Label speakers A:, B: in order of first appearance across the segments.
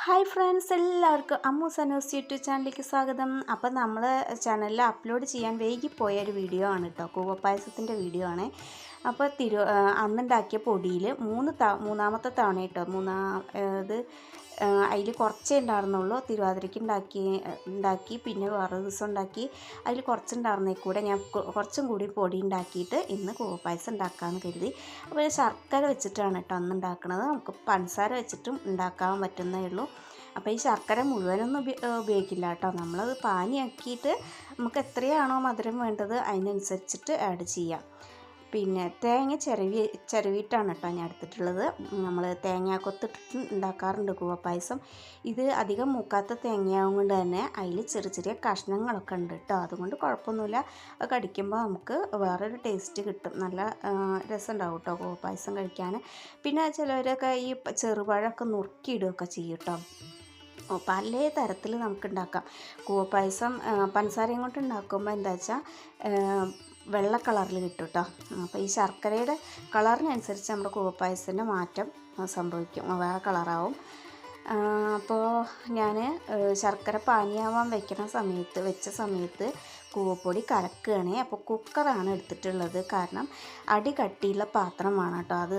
A: Hi friends, എല്ലാവർക്കും അമ്മൂസ് Anu's YouTube ചാനലിലേക്ക് സ്വാഗതം. അപ്പോൾ നമ്മൾ ചാനലിൽ അപ്ലോഡ് ചെയ്യാൻ വൈകിപ്പോയ ഒരു വീഡിയോ ആണ് കേട്ടോ, കൂവപ്പായസത്തിൻ്റെ വീഡിയോ ആണ്. അപ്പോൾ അന്നുണ്ടാക്കിയ പൊടിയിൽ മൂന്നാമത്തെ തവണ കേട്ടോ, ഇത് അതിൽ കുറച്ചേ ഉണ്ടായിരുന്നുള്ളൂ. തിരുവാതിരയ്ക്ക് ഉണ്ടാക്കി പിന്നെ വേറെ ദിവസം ഉണ്ടാക്കി. അതിൽ കുറച്ചുണ്ടായിരുന്നേ കൂടെ ഞാൻ കുറച്ചും കൂടി പൊടി ഉണ്ടാക്കിയിട്ട് ഇന്ന് കൂവപ്പായസം ഉണ്ടാക്കാമെന്ന് കരുതി. അപ്പോൾ ശർക്കര വെച്ചിട്ടാണ് കേട്ടോ അന്ന് ഉണ്ടാക്കുന്നത്. നമുക്ക് പഞ്ചസാര വെച്ചിട്ടും ഉണ്ടാക്കാൻ പറ്റുന്നേ ഉള്ളൂ. അപ്പോൾ ഈ ശർക്കര മുഴുവനൊന്നും ഉപയോഗിക്കില്ല കേട്ടോ. നമ്മളത് പാനിയാക്കിയിട്ട് നമുക്ക് എത്രയാണോ മധുരം വേണ്ടത് അതിനനുസരിച്ചിട്ട് ആഡ് ചെയ്യാം. പിന്നെ തേങ്ങ ചിരവിയിട്ടാണ് കേട്ടോ ഞാൻ എടുത്തിട്ടുള്ളത്. നമ്മൾ തേങ്ങാക്കൊത്തിട്ടിട്ട് ഉണ്ടാക്കാറുണ്ട് കൂവപ്പായസം. ഇത് അധികം മൂക്കാത്ത തേങ്ങയാവും കൊണ്ട് തന്നെ അതിൽ ചെറിയ കഷ്ണങ്ങളൊക്കെ ഉണ്ട് കേട്ടോ. അതുകൊണ്ട് കുഴപ്പമൊന്നുമില്ല. അത് കടിക്കുമ്പോൾ നമുക്ക് വേറൊരു ടേസ്റ്റ് കിട്ടും. നല്ല രസമുണ്ടാവും കേട്ടോ കൂവപ്പായസം കഴിക്കാൻ. പിന്നെ ചിലരൊക്കെ ഈ ചെറുപഴമൊക്കെ നുറുക്കിയിടുകയൊക്കെ ചെയ്യും കേട്ടോ. പല തരത്തിൽ നമുക്ക് ഉണ്ടാക്കാം കൂവപ്പായസം. പഞ്ചസാരയും കൊണ്ട് ഉണ്ടാക്കുമ്പോൾ എന്താ വെച്ചാൽ വെള്ള കളറിൽ കിട്ടും കേട്ടോ. അപ്പോൾ ഈ ശർക്കരയുടെ കളറിനനുസരിച്ച് നമ്മുടെ കൂവപ്പായസത്തിൻ്റെ മാറ്റം സംഭവിക്കും, വേറെ കളറാവും. അപ്പോൾ ഞാൻ ശർക്കര പാനിയാവാൻ വെച്ച സമയത്ത് കൂവപ്പൊടി കലക്കുകയാണ്. അപ്പോൾ കുക്കറാണ് എടുത്തിട്ടുള്ളത്. കാരണം അടി കട്ടിയുള്ള പാത്രമാണ് കേട്ടോ. അത്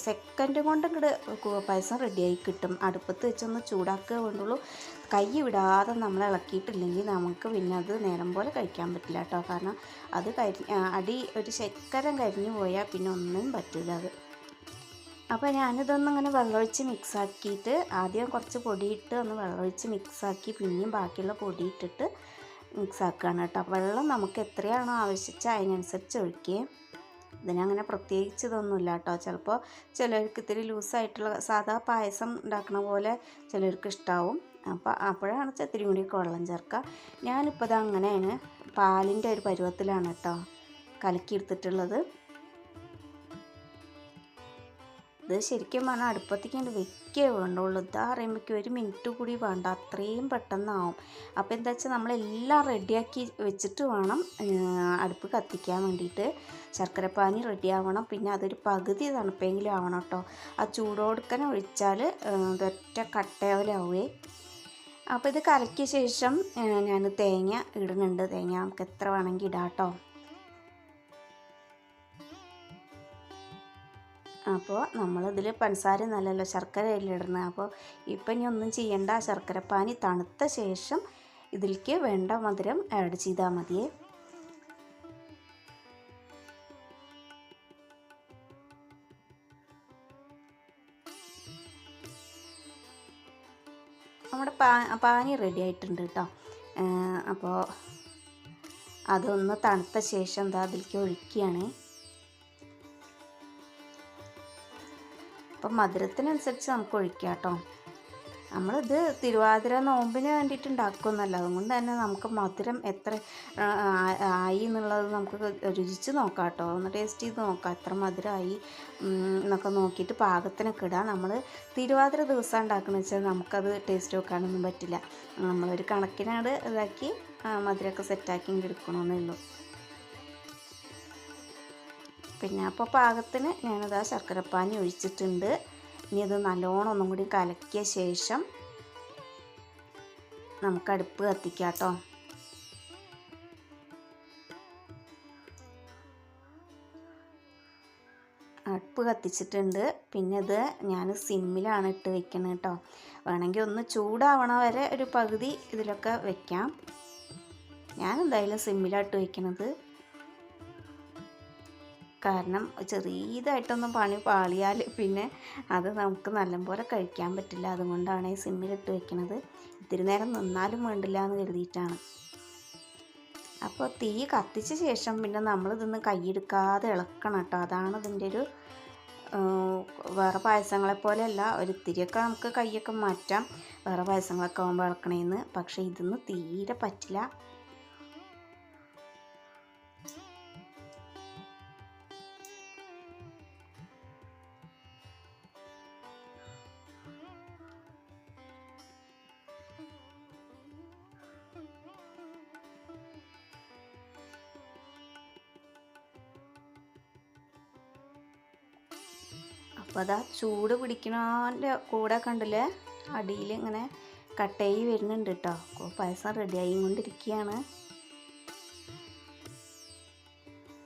A: സെക്കൻഡ് കൊണ്ട് ഇങ്ങോട്ട് കൂവപ്പായസം റെഡിയായി കിട്ടും. അടുപ്പത്ത് വെച്ചൊന്ന് ചൂടാക്കുക കൊണ്ടുള്ളൂ. കൈ വിടാതെ നമ്മൾ ഇളക്കിയിട്ടില്ലെങ്കിൽ നമുക്ക് പിന്നെ അത് നേരം പോലെ കഴിക്കാൻ പറ്റില്ല കേട്ടോ. കാരണം അത് അടി ഒരു ശക്കരം കരിഞ്ഞു പോയാൽ പിന്നെ ഒന്നും പറ്റില്ല അത്. അപ്പോൾ ഞാനിതൊന്നിങ്ങനെ വെള്ളമൊഴിച്ച് മിക്സാക്കിയിട്ട് ആദ്യം കുറച്ച് പൊടിയിട്ട് ഒന്ന് വെള്ളമൊഴിച്ച് മിക്സാക്കി പിന്നെയും ബാക്കിയുള്ള പൊടിയിട്ടിട്ട് മിക്സാക്കുകയാണ് കേട്ടോ. വെള്ളം നമുക്ക് എത്രയാണോ ആവശ്യിച്ചാൽ അതിനനുസരിച്ച് ഒഴിക്കുക. ഇതിനങ്ങനെ പ്രത്യേകിച്ച് ഇതൊന്നുമില്ല കേട്ടോ. ചിലപ്പോൾ ചിലർക്ക് ഇത്തിരി ലൂസായിട്ടുള്ള സാധാ പായസം ഉണ്ടാക്കുന്ന പോലെ ചിലർക്ക് ഇഷ്ടാവും. അപ്പോൾ അപ്പോഴാണ് ഇത്തിരി കൂടിയൊക്കെ വെള്ളം ചേർക്കുക. ഞാനിപ്പോൾ ഇത് അങ്ങനെയാണ് പാലിൻ്റെ ഒരു പരുവത്തിലാണ് കേട്ടോ കലക്കിയെടുത്തിട്ടുള്ളത്. ഇത് ശരിക്കും പറഞ്ഞാൽ അടുപ്പത്തേക്ക് വെക്കേ വേണ്ടുള്ളൂ. ഇതാ പറയുമ്പോഴേക്കും 1 മിനിറ്റ് കൂടി വേണ്ട, അത്രയും പെട്ടെന്നാവും. അപ്പോൾ എന്താ വെച്ചാൽ നമ്മളെല്ലാം റെഡിയാക്കി വെച്ചിട്ട് വേണം അടുപ്പ് കത്തിക്കാൻ വേണ്ടിയിട്ട്. ശർക്കരപ്പാനി റെഡിയാവണം. പിന്നെ അതൊരു പകുതി തണുപ്പെങ്കിലും ആവണം കേട്ടോ. ആ ചൂടോടുക്കനെ ഒഴിച്ചാൽ ഇതൊറ്റ കട്ടയോലാവേ. അപ്പോൾ ഇത് കലക്കിയ ശേഷം ഞാൻ തേങ്ങ ഇടുന്നുണ്ട്. തേങ്ങ നമുക്ക് എത്ര വേണമെങ്കിൽ ഇടാം കേട്ടോ. അപ്പോൾ നമ്മളിതിൽ പഞ്ചസാര നല്ലല്ലോ, ശർക്കര ഇടണം. അപ്പോൾ ഇപ്പം ഇനി ഒന്നും ചെയ്യണ്ട. ശർക്കരപ്പാനി തണുത്ത ശേഷം ഇതിലേക്ക് വേണ്ട മധുരം ആഡ് ചെയ്താൽ മതിയേ. നമ്മുടെ പാനി റെഡി ആയിട്ടുണ്ട് കേട്ടോ. അപ്പോൾ അതൊന്ന് തണുത്ത ശേഷം എന്താ അതിലേക്ക് ഒഴിക്കുകയാണ്. അപ്പം മധുരത്തിനനുസരിച്ച് നമുക്ക് ഒഴിക്കാം കേട്ടോ. നമ്മളിത് തിരുവാതിര നോമ്പിന് വേണ്ടിയിട്ട് ഉണ്ടാക്കുമെന്നല്ല. അതുകൊണ്ട് തന്നെ നമുക്ക് മധുരം എത്ര ആയി എന്നുള്ളത് നമുക്ക് രുചിച്ച് നോക്കാം കേട്ടോ. ഒന്ന് ടേസ്റ്റ് ചെയ്ത് നോക്കാം എത്ര മധുരമായി എന്നൊക്കെ നോക്കിയിട്ട് പാകത്തിനൊക്കെ ഇടാം. നമ്മൾ തിരുവാതിര ദിവസം ഉണ്ടാക്കുന്നത് വെച്ചാൽ നമുക്കത് ടേസ്റ്റ് നോക്കാനൊന്നും പറ്റില്ല. നമ്മളൊരു കണക്കിനാണ് ഇതാക്കി മധുരമൊക്കെ സെറ്റാക്കി എടുക്കണമെന്നേ ഉള്ളൂ. പിന്നെ അപ്പോൾ പാകത്തിന് ഞാനത് ആ ശർക്കരപ്പാനി ഒഴിച്ചിട്ടുണ്ട്. ഇനി അത് നല്ലോണം ഒന്നും കൂടി കലക്കിയ ശേഷം നമുക്ക് അടുപ്പ് കത്തിക്കാം കേട്ടോ. അടുപ്പ് കത്തിച്ചിട്ടുണ്ട്. പിന്നെ ഇത് ഞാൻ സിമ്മിലാണ് ഇട്ട് വെക്കുന്നത് കേട്ടോ. വേണമെങ്കിൽ ഒന്ന് ചൂടാവണ വരെ ഒരു പകുതി ഇതിലൊക്കെ വെക്കാം. ഞാൻ എന്തായാലും സിമ്മിലാണ് ഇട്ട് വയ്ക്കുന്നത്. കാരണം ചെറിയതായിട്ടൊന്നും പണി പാളിയാൽ പിന്നെ അത് നമുക്ക് നല്ലപോലെ കഴിക്കാൻ പറ്റില്ല. അതുകൊണ്ടാണ് ഈ സിമ്മിലിട്ട് വെക്കുന്നത്. ഇത്തിരി നേരം നിന്നാലും വേണ്ടില്ല എന്ന് കരുതിയിട്ടാണ്. അപ്പോൾ തീ കത്തിച്ച ശേഷം പിന്നെ നമ്മളിതൊന്ന് കൈയെടുക്കാതെ ഇളക്കണം കേട്ടോ. അതാണ് ഇതിൻ്റെ ഒരു വേറെ പായസങ്ങളെപ്പോലെയല്ല. ഒരിത്തിരിയൊക്കെ നമുക്ക് കൈയൊക്കെ മാറ്റാം വേറെ പായസങ്ങളൊക്കെ ആകുമ്പോൾ ഇളക്കണേന്ന്. പക്ഷേ ഇതൊന്നും തീരെ പറ്റില്ല. അപ്പോൾ അതാ ചൂട് പിടിക്കണതിൻ്റെ കൂടെ കണ്ടില്ലേ അടിയിൽ ഇങ്ങനെ കട്ടയി വരുന്നുണ്ട് കേട്ടോ. പായസം റെഡിയായി കൊണ്ടിരിക്കുകയാണ്.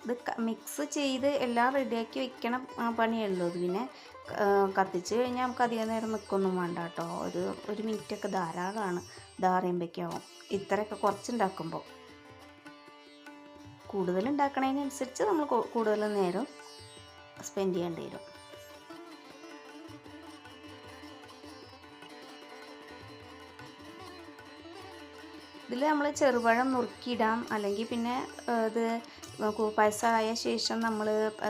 A: ഇത് മിക്സ് ചെയ്ത് എല്ലാം റെഡിയാക്കി വെക്കണ പണിയുള്ളൂ. ഇത് പിന്നെ കത്തിച്ച് കഴിഞ്ഞാൽ നമുക്ക് അധികം നേരം നിൽക്കൊന്നും വേണ്ട കേട്ടോ. ഒരു മിനിറ്റൊക്കെ ധാരാളമാണ്. ധാറിയുമ്പോഴേക്കാവും ഇത്രയൊക്കെ കുറച്ചുണ്ടാക്കുമ്പോൾ. കൂടുതൽ ഉണ്ടാക്കണതിനനുസരിച്ച് നമ്മൾ കൂടുതൽ നേരം സ്പെൻഡ് ചെയ്യേണ്ടി വരും. ഇതിൽ നമ്മൾ ചെറുപഴം നുറുക്കിയിടാം, അല്ലെങ്കിൽ പിന്നെ ഇത് പായസമായ ശേഷം നമ്മൾ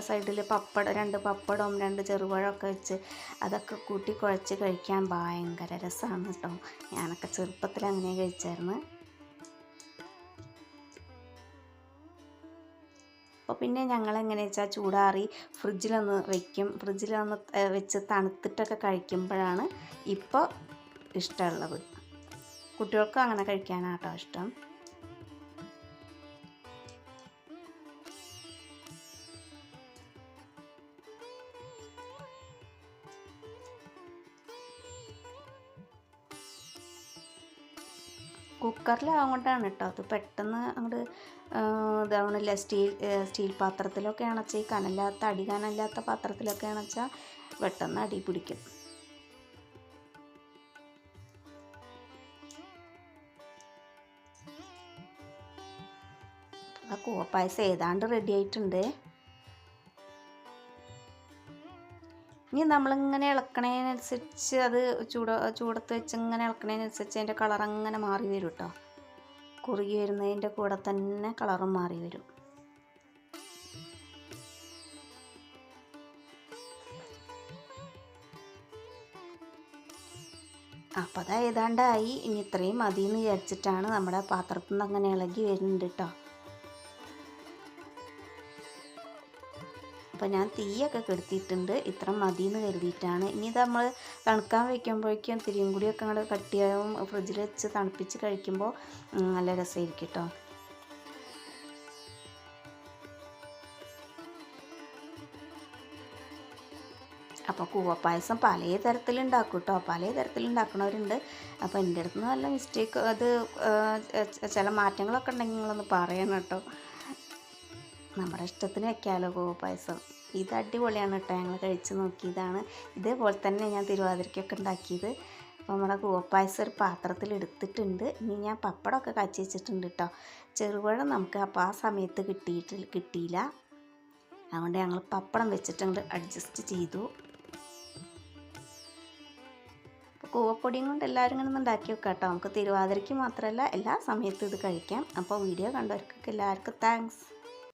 A: സൈഡിൽ പപ്പടം 2 പപ്പടവും 2 ചെറുപഴമൊക്കെ വെച്ച് അതൊക്കെ കൂട്ടി കുഴച്ച് കഴിക്കാൻ ഭയങ്കര രസമാണ് കേട്ടോ. ഞാനൊക്കെ ചെറുപ്പത്തിൽ അങ്ങനെ കഴിച്ചായിരുന്നു. അപ്പോൾ പിന്നെ ഞങ്ങളെങ്ങനെ വെച്ചാൽ ചൂടാറി ഫ്രിഡ്ജിലൊന്ന് വയ്ക്കും. ഫ്രിഡ്ജിലൊന്ന് വെച്ച് തണുത്തിട്ടൊക്കെ കഴിക്കുമ്പോഴാണ് ഇപ്പോൾ ഇഷ്ടമുള്ളത്. കുട്ടികൾക്ക് അങ്ങനെ കഴിക്കാനാണ് കേട്ടോ ഇഷ്ടം. കുക്കറിലാകൊണ്ടാണ് കേട്ടോ അത് പെട്ടെന്ന് അങ്ങോട്ട് ഇതാവണില്ല. സ്റ്റീൽ പാത്രത്തിലൊക്കെ ആണെച്ചാൽ ഈ അടി കനല്ലാത്ത പാത്രത്തിലൊക്കെ ആണെച്ചാൽ പെട്ടെന്ന് അടി പിടിക്കും. ആ കൂവപ്പായസം ഏതാണ്ട് റെഡി ആയിട്ടുണ്ട്. ഇനി നമ്മളിങ്ങനെ ഇളക്കണതിനനുസരിച്ച് അത് ചൂടത്ത് വെച്ച് ഇങ്ങനെ ഇളക്കണതിനനുസരിച്ച് അതിൻ്റെ കളർ അങ്ങനെ മാറി വരും കേട്ടോ. കുറുകി വരുന്നതിൻ്റെ കൂടെ തന്നെ കളറും മാറി വരും. അപ്പോൾ അത് ഏതാണ്ടായി. ഇനി ഇത്രയും മതി എന്ന് വിചാരിച്ചിട്ടാണ് നമ്മുടെ പാത്രത്തിൽ നിന്ന് അങ്ങനെ ഇളകി വരുന്നുണ്ട് കേട്ടോ. അപ്പോൾ ഞാൻ തീയൊക്കെ കെടുത്തിയിട്ടുണ്ട്. ഇത്ര മതി എന്ന് കരുതിയിട്ടാണ്. ഇനി ഇത് നമ്മൾ തണുക്കാൻ വയ്ക്കുമ്പോഴേക്കും തിരിയും കൂടിയൊക്കെ അങ്ങോട്ട് കട്ടിയാവും. ഫ്രിഡ്ജിൽ വെച്ച് തണുപ്പിച്ച് കഴിക്കുമ്പോൾ നല്ല രസമായിരിക്കും കേട്ടോ. അപ്പോൾ കൂവപ്പായസം പല തരത്തിലുണ്ടാക്കും കേട്ടോ. പല തരത്തിലുണ്ടാക്കണവരുണ്ട്. അപ്പോൾ എൻ്റെ അടുത്ത് നിന്ന് നല്ല മിസ്റ്റേക്ക് അത് ചില മാറ്റങ്ങളൊക്കെ ഉണ്ടെങ്കിൽ നിങ്ങളൊന്ന് പറയണം കേട്ടോ. നമ്മുടെ ഇഷ്ടത്തിന് വെക്കാമല്ലോ കൂവപ്പായസം. ഇത് അടിപൊളിയാണ് കേട്ടോ. ഞങ്ങൾ കഴിച്ച് നോക്കിയതാണ്. ഇതേപോലെ തന്നെ ഞാൻ തിരുവാതിരയ്ക്കൊക്കെ ഉണ്ടാക്കിയത്. അപ്പോൾ നമ്മുടെ കൂവപ്പായസം ഒരു പാത്രത്തിൽ എടുത്തിട്ടുണ്ട്. ഇനി ഞാൻ പപ്പടമൊക്കെ കാച്ചി വെച്ചിട്ടുണ്ട് കേട്ടോ. ചെറുപഴം നമുക്ക് അപ്പോൾ ആ സമയത്ത് കിട്ടിയില്ല. അതുകൊണ്ട് ഞങ്ങൾ പപ്പടം വെച്ചിട്ടുണ്ട് അഡ്ജസ്റ്റ് ചെയ്തു. കൂവപ്പൊടിയും കൊണ്ട് എല്ലാവരും ഇങ്ങനെ ഒന്ന് ഉണ്ടാക്കി വെക്കാം കേട്ടോ. നമുക്ക് തിരുവാതിരയ്ക്ക് മാത്രമല്ല എല്ലാ സമയത്തും ഇത് കഴിക്കാം. അപ്പോൾ വീഡിയോ കണ്ടവർക്കൊക്കെ എല്ലാവർക്കും താങ്ക്സ്.